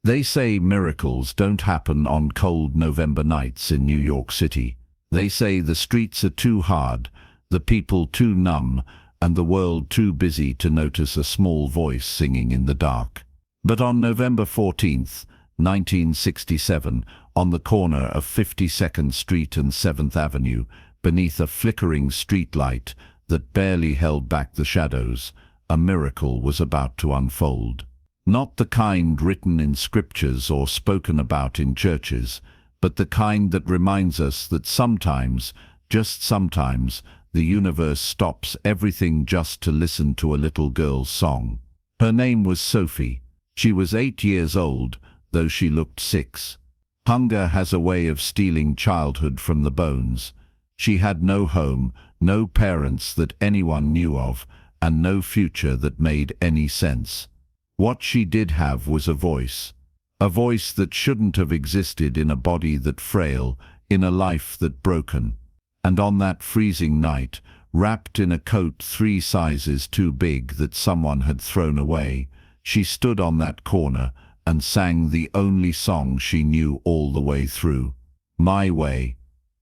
They say miracles don't happen on cold November nights in New York City. They say the streets are too hard, the people too numb, and the world too busy to notice a small voice singing in the dark. But on November 14th, 1967, on the corner of 52nd Street and 7th Avenue, beneath a flickering streetlight that barely held back the shadows, a miracle was about to unfold. Not the kind written in scriptures or spoken about in churches, but the kind that reminds us that sometimes, just sometimes, the universe stops everything just to listen to a little girl's song. Her name was Sophie. She was 8 years old, though she looked 6. Hunger has a way of stealing childhood from the bones. She had no home, no parents that anyone knew of, and no future that made any sense. What she did have was a voice that shouldn't have existed in a body that frail, in a life that broken. And on that freezing night, wrapped in a coat 3 sizes too big that someone had thrown away, she stood on that corner and sang the only song she knew all the way through. My Way.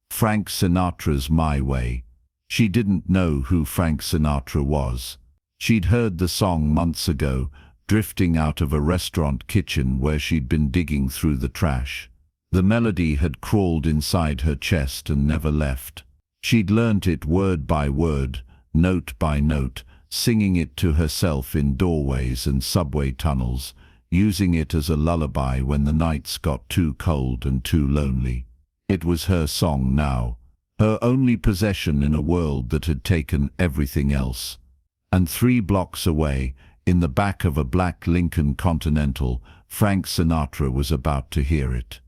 Frank Sinatra's My Way. She didn't know who Frank Sinatra was. She'd heard the song months ago, drifting out of a restaurant kitchen where she'd been digging through the trash. The melody had crawled inside her chest and never left. She'd learnt it word by word, note by note, singing it to herself in doorways and subway tunnels, using it as a lullaby when the nights got too cold and too lonely. It was her song now, her only possession in a world that had taken everything else. And 3 blocks away, in the back of a black Lincoln Continental, Frank Sinatra was about to hear it.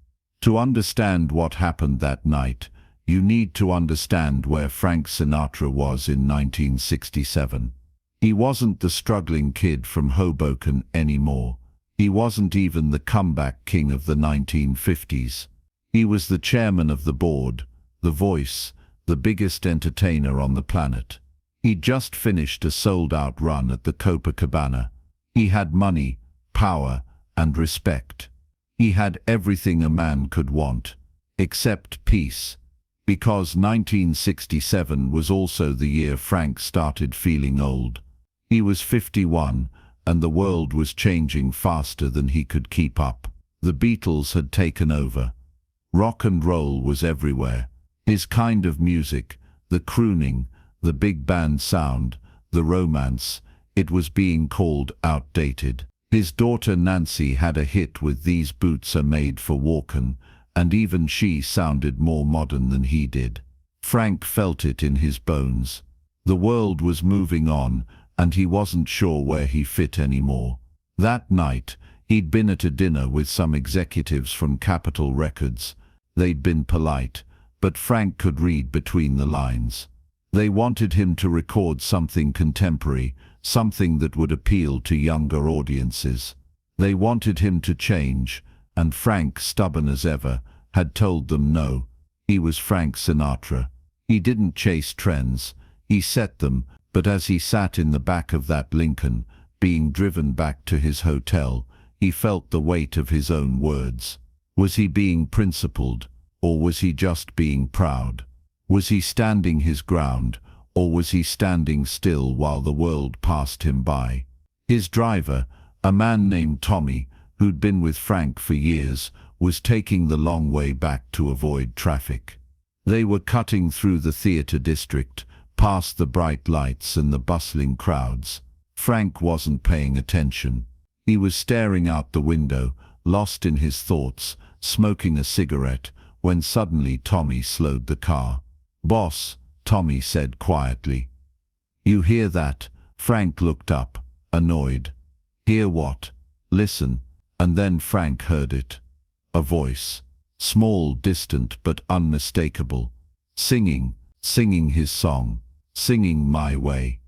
To understand what happened that night, you need to understand where Frank Sinatra was in 1967. He wasn't the struggling kid from Hoboken anymore. He wasn't even the comeback king of the 1950s. He was the chairman of the board, the voice, the biggest entertainer on the planet. He'd just finished a sold-out run at the Copacabana. He had money, power, and respect. He had everything a man could want, except peace. Because 1967 was also the year Frank started feeling old. He was 51, and the world was changing faster than he could keep up. The Beatles had taken over. Rock and roll was everywhere. His kind of music, the crooning, the big band sound, the romance, it was being called outdated. His daughter Nancy had a hit with These Boots Are Made for Walkin', and even she sounded more modern than he did. Frank felt it in his bones. The world was moving on, and he wasn't sure where he fit anymore. That night, he'd been at a dinner with some executives from Capitol Records. They'd been polite, but Frank could read between the lines. They wanted him to record something contemporary, something that would appeal to younger audiences. They wanted him to change, and Frank, stubborn as ever, had told them no. He was Frank Sinatra. He didn't chase trends, he set them, but as he sat in the back of that Lincoln, being driven back to his hotel, he felt the weight of his own words. Was he being principled, or was he just being proud? Was he standing his ground, or was he standing still while the world passed him by? His driver, a man named Tommy, who'd been with Frank for years, was taking the long way back to avoid traffic. They were cutting through the theater district, past the bright lights and the bustling crowds. Frank wasn't paying attention. He was staring out the window, lost in his thoughts, smoking a cigarette, when suddenly Tommy slowed the car. "Boss," Tommy said quietly. "You hear that?" Frank looked up, annoyed. "Hear what?" "Listen." And then Frank heard it. A voice. Small, distant, but unmistakable. Singing his song. Singing My Way.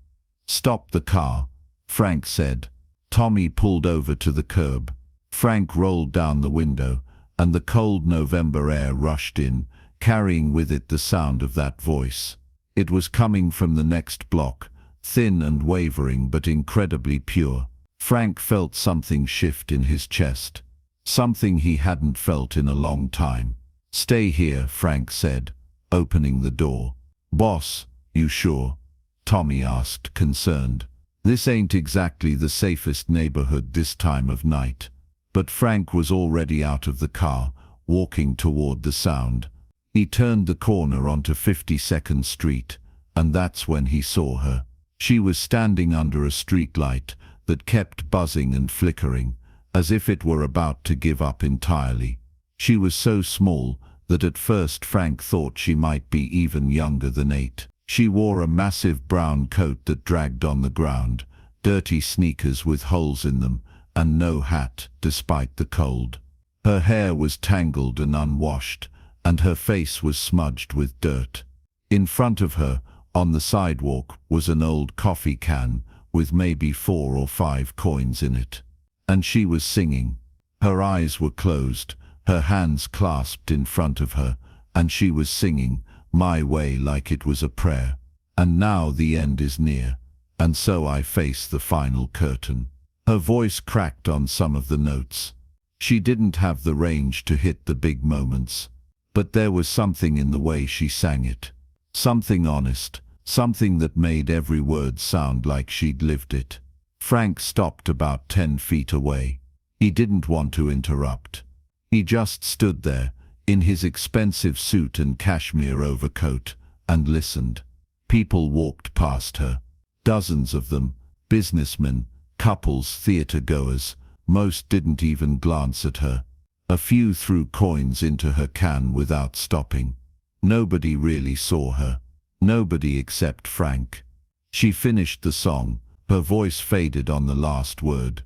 "Stop the car," Frank said. Tommy pulled over to the curb. Frank rolled down the window, and the cold November air rushed in, carrying with it the sound of that voice. It was coming from the next block, thin and wavering but incredibly pure. Frank felt something shift in his chest. something he hadn't felt in a long time. "Stay here," Frank said, opening the door. "Boss, you sure?" Tommy asked, concerned. This ain't exactly the safest neighborhood this time of night. But Frank was already out of the car, walking toward the sound. He turned the corner onto 52nd Street, and that's when he saw her. She was standing under a streetlight that kept buzzing and flickering, as if it were about to give up entirely. She was so small that at first Frank thought she might be even younger than 8. She wore a massive brown coat that dragged on the ground, dirty sneakers with holes in them, and no hat, despite the cold. Her hair was tangled and unwashed, and her face was smudged with dirt. In front of her, on the sidewalk, was an old coffee can with maybe 4 or 5 coins in it. And she was singing. Her eyes were closed, her hands clasped in front of her, and she was singing "My Way" like it was a prayer. "And now the end is near, and so I face the final curtain." Her voice cracked on some of the notes. She didn't have the range to hit the big moments, but there was something in the way she sang it. Something honest, something that made every word sound like she'd lived it. Frank stopped about 10 feet away. He didn't want to interrupt. He just stood there, in his expensive suit and cashmere overcoat, and listened. People walked past her. Dozens of them, businessmen, couples, theater-goers. Most didn't even glance at her. A few threw coins into her can without stopping. Nobody really saw her. Nobody except Frank. She finished the song. Her voice faded on the last word,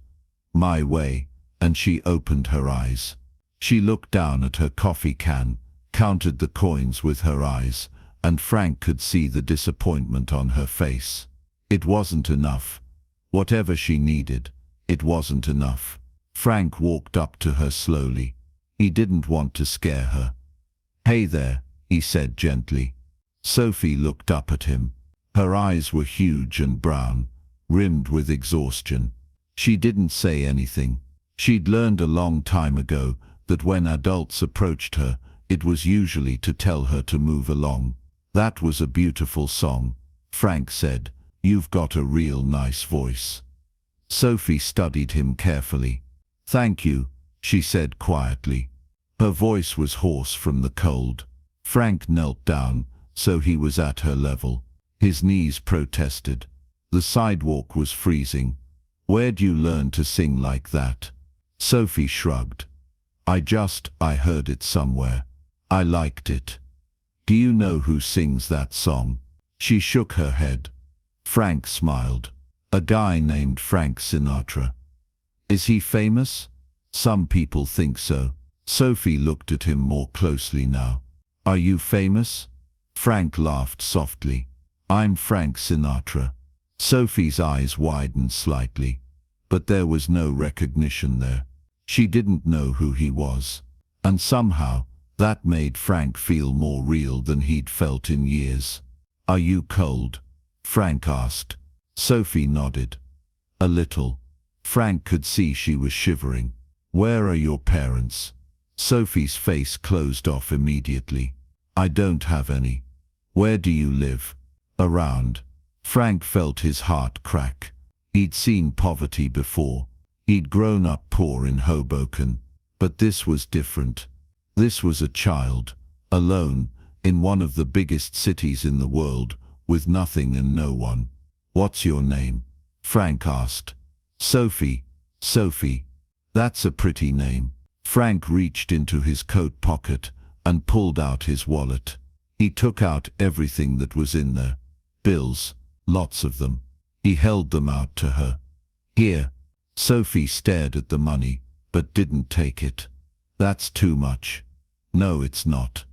"My Way," and she opened her eyes. She looked down at her coffee can, counted the coins with her eyes, and Frank could see the disappointment on her face. It wasn't enough. Whatever she needed, it wasn't enough. Frank walked up to her slowly. He didn't want to scare her. "Hey there," he said gently. Sophie looked up at him. Her eyes were huge and brown, rimmed with exhaustion. She didn't say anything. She'd learned a long time ago that when adults approached her, it was usually to tell her to move along. "That was a beautiful song," Frank said. "You've got a real nice voice." Sophie studied him carefully. "Thank you," she said quietly. Her voice was hoarse from the cold. Frank knelt down, so he was at her level. His knees protested. The sidewalk was freezing. "Where'd you learn to sing like that?" Sophie shrugged. I heard it somewhere. I liked it." "Do you know who sings that song?" She shook her head. Frank smiled. "A guy named Frank Sinatra." "Is he famous?" "Some people think so." Sophie looked at him more closely now. "Are you famous?" Frank laughed softly. "I'm Frank Sinatra." Sophie's eyes widened slightly, but there was no recognition there. She didn't know who he was, and somehow that made Frank feel more real than he'd felt in years. "Are you cold?" Frank asked. Sophie nodded. "A little." Frank could see she was shivering. "Where are your parents?" Sophie's face closed off immediately. "I don't have any." "Where do you live?" "Around." Frank felt his heart crack. He'd seen poverty before. He'd grown up poor in Hoboken. But this was different. This was a child, alone, in one of the biggest cities in the world, with nothing and no one. "What's your name?" Frank asked. "Sophie." "Sophie. That's a pretty name." Frank reached into his coat pocket and pulled out his wallet. He took out everything that was in there. Bills, lots of them. He held them out to her. "Here." Sophie stared at the money, but didn't take it. "That's too much." "No, it's not.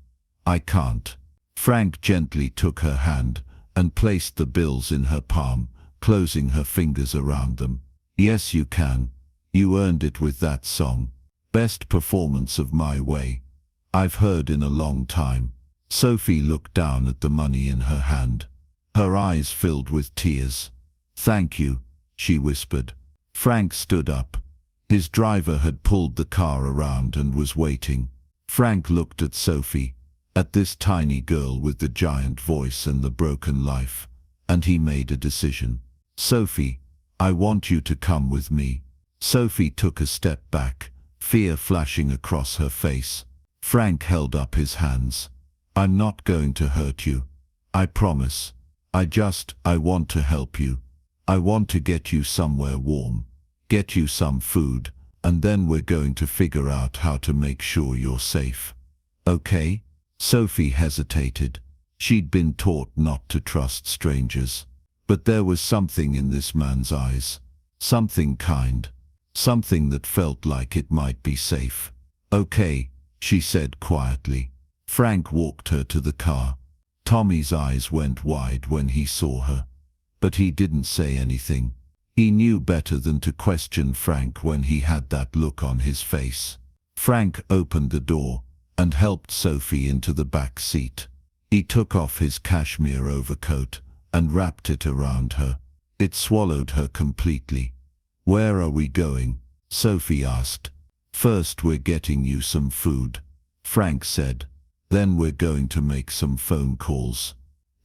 I can't." Frank gently took her hand and placed the bills in her palm, closing her fingers around them. "Yes, you can. You earned it with that song. Best performance of My Way I've heard in a long time." Sophie looked down at the money in her hand. Her eyes filled with tears. "Thank you," she whispered. Frank stood up. His driver had pulled the car around and was waiting. Frank looked at Sophie, at this tiny girl with the giant voice and the broken life, and he made a decision. "Sophie, I want you to come with me." Sophie took a step back, fear flashing across her face. Frank held up his hands. "I'm not going to hurt you. I promise. I want to help you. I want to get you somewhere warm, get you some food, and then we're going to figure out how to make sure you're safe. Okay?" Sophie hesitated. She'd been taught not to trust strangers. But there was something in this man's eyes. Something kind. Something that felt like it might be safe. "Okay," she said quietly. Frank walked her to the car. Tommy's eyes went wide when he saw her. But he didn't say anything. He knew better than to question Frank when he had that look on his face. Frank opened the door and helped Sophie into the back seat. He took off his cashmere overcoat and wrapped it around her. It swallowed her completely. "Where are we going?" Sophie asked. "First we're getting you some food," Frank said. "Then we're going to make some phone calls."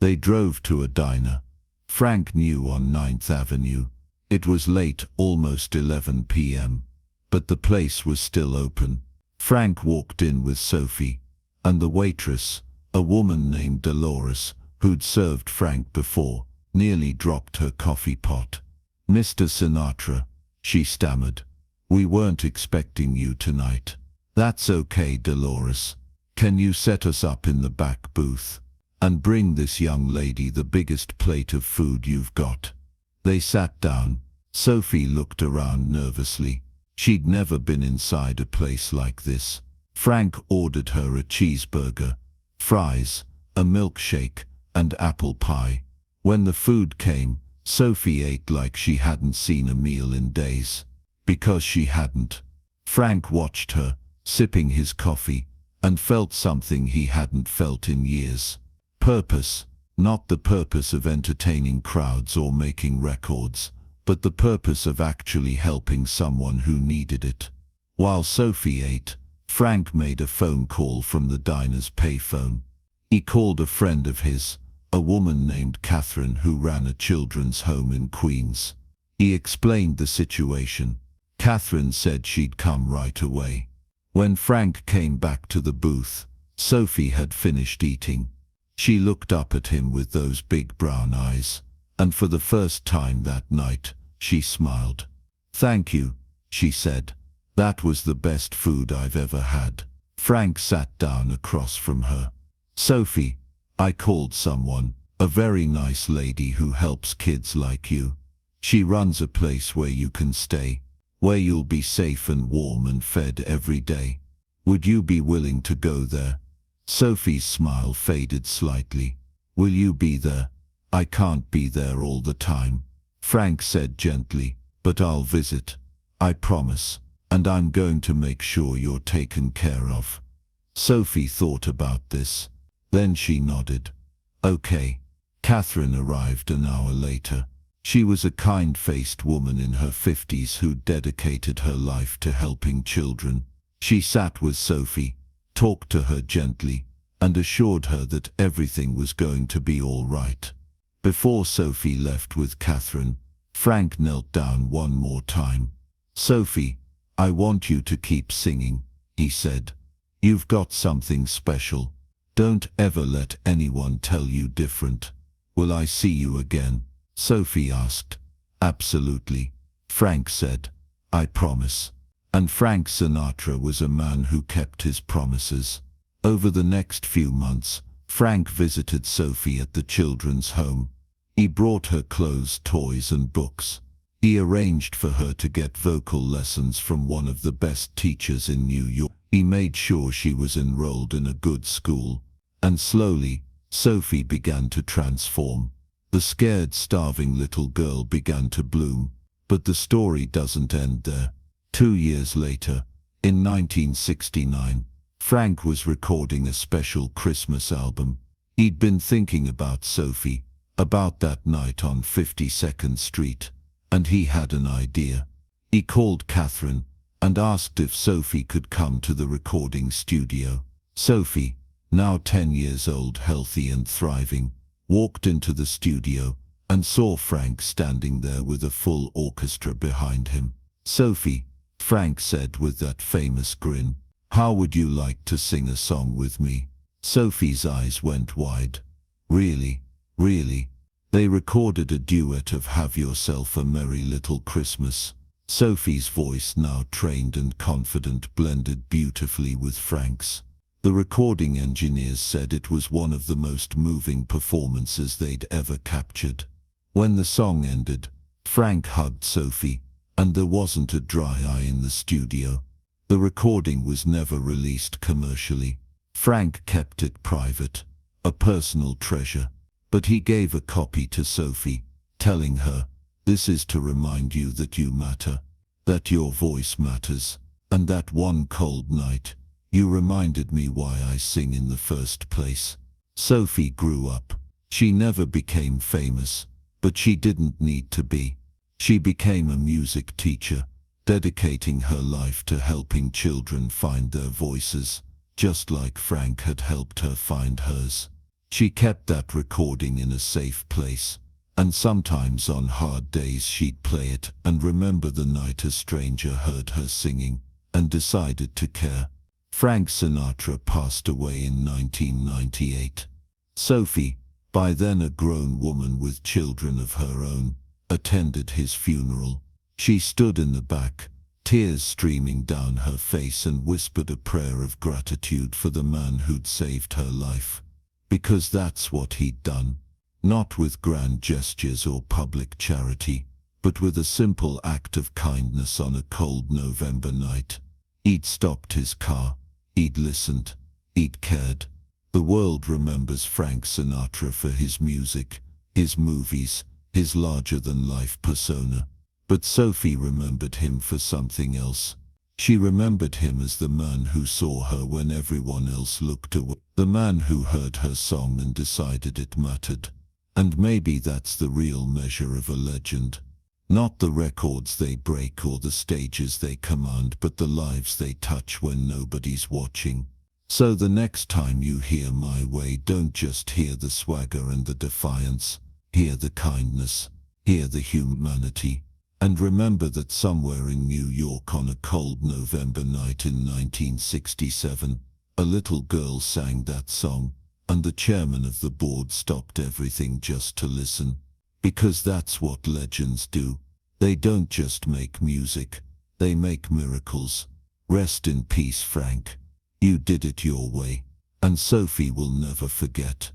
They drove to a diner. Frank knew on 9th Avenue. It was late, almost 11 p.m. But the place was still open. Frank walked in with Sophie, and the waitress, a woman named Dolores, who'd served Frank before, nearly dropped her coffee pot. "Mr. Sinatra," she stammered. "We weren't expecting you tonight." "That's okay, Dolores. Can you set us up in the back booth? And bring this young lady the biggest plate of food you've got." They sat down. Sophie looked around nervously. She'd never been inside a place like this. Frank ordered her a cheeseburger, fries, a milkshake, and apple pie. When the food came, Sophie ate like she hadn't seen a meal in days. Because she hadn't. Frank watched her, sipping his coffee, and felt something he hadn't felt in years. Purpose. Not the purpose of entertaining crowds or making records, but the purpose of actually helping someone who needed it. While Sophie ate, Frank made a phone call from the diner's payphone. He called a friend of his, a woman named Catherine who ran a children's home in Queens. He explained the situation. Catherine said she'd come right away. When Frank came back to the booth, Sophie had finished eating. She looked up at him with those big brown eyes, and for the first time that night, she smiled. "Thank you," she said. "That was the best food I've ever had." Frank sat down across from her. "Sophie, I called someone, a very nice lady who helps kids like you. She runs a place where you can stay, where you'll be safe and warm and fed every day. Would you be willing to go there?" Sophie's smile faded slightly. "Will you be there?" "I can't be there all the time," Frank said gently, "but I'll visit. I promise. And I'm going to make sure you're taken care of." Sophie thought about this. Then she nodded. "Okay." Catherine arrived an hour later. She was a kind-faced woman in her 50s who dedicated her life to helping children. She sat with Sophie, talked to her gently, and assured her that everything was going to be all right. Before Sophie left with Catherine, Frank knelt down one more time. "Sophie, I want you to keep singing," he said. "You've got something special. Don't ever let anyone tell you different." "Will I see you again?" Sophie asked. "Absolutely," Frank said. "I promise." And Frank Sinatra was a man who kept his promises. Over the next few months, Frank visited Sophie at the children's home. He brought her clothes, toys, and books. He arranged for her to get vocal lessons from one of the best teachers in New York. He made sure she was enrolled in a good school. And slowly, Sophie began to transform. The scared, starving little girl began to bloom. But the story doesn't end there. 2 years later, in 1969, Frank was recording a special Christmas album. He'd been thinking about Sophie, about that night on 52nd Street, and he had an idea. He called Catherine and asked if Sophie could come to the recording studio. Sophie, now 10 years old, healthy and thriving, walked into the studio and saw Frank standing there with a full orchestra behind him. "Sophie," Frank said with that famous grin, "how would you like to sing a song with me?" Sophie's eyes went wide. "Really? Really?" They recorded a duet of "Have Yourself a Merry Little Christmas." Sophie's voice, now trained and confident, blended beautifully with Frank's. The recording engineers said it was one of the most moving performances they'd ever captured. When the song ended, Frank hugged Sophie, and there wasn't a dry eye in the studio. The recording was never released commercially. Frank kept it private, a personal treasure, but he gave a copy to Sophie, telling her, "This is to remind you that you matter, that your voice matters, and that one cold night, you reminded me why I sing in the first place." Sophie grew up. She never became famous, but she didn't need to be. She became a music teacher, dedicating her life to helping children find their voices, just like Frank had helped her find hers. She kept that recording in a safe place, and sometimes on hard days she'd play it and remember the night a stranger heard her singing and decided to care. Frank Sinatra passed away in 1998. Sophie, by then a grown woman with children of her own, attended his funeral. She stood in the back, tears streaming down her face, and whispered a prayer of gratitude for the man who'd saved her life. Because that's what he'd done. Not with grand gestures or public charity, but with a simple act of kindness on a cold November night. He'd stopped his car, he'd listened, he'd cared. The world remembers Frank Sinatra for his music, his movies, his larger-than-life persona. But Sophie remembered him for something else. She remembered him as the man who saw her when everyone else looked away, the man who heard her song and decided it mattered. And maybe that's the real measure of a legend. Not the records they break or the stages they command, but the lives they touch when nobody's watching. So the next time you hear My Way, don't just hear the swagger and the defiance. Hear the kindness, hear the humanity. And remember that somewhere in New York on a cold November night in 1967, a little girl sang that song, and the chairman of the board stopped everything just to listen. Because that's what legends do. They don't just make music, they make miracles. Rest in peace, Frank. You did it your way, and Sophie will never forget.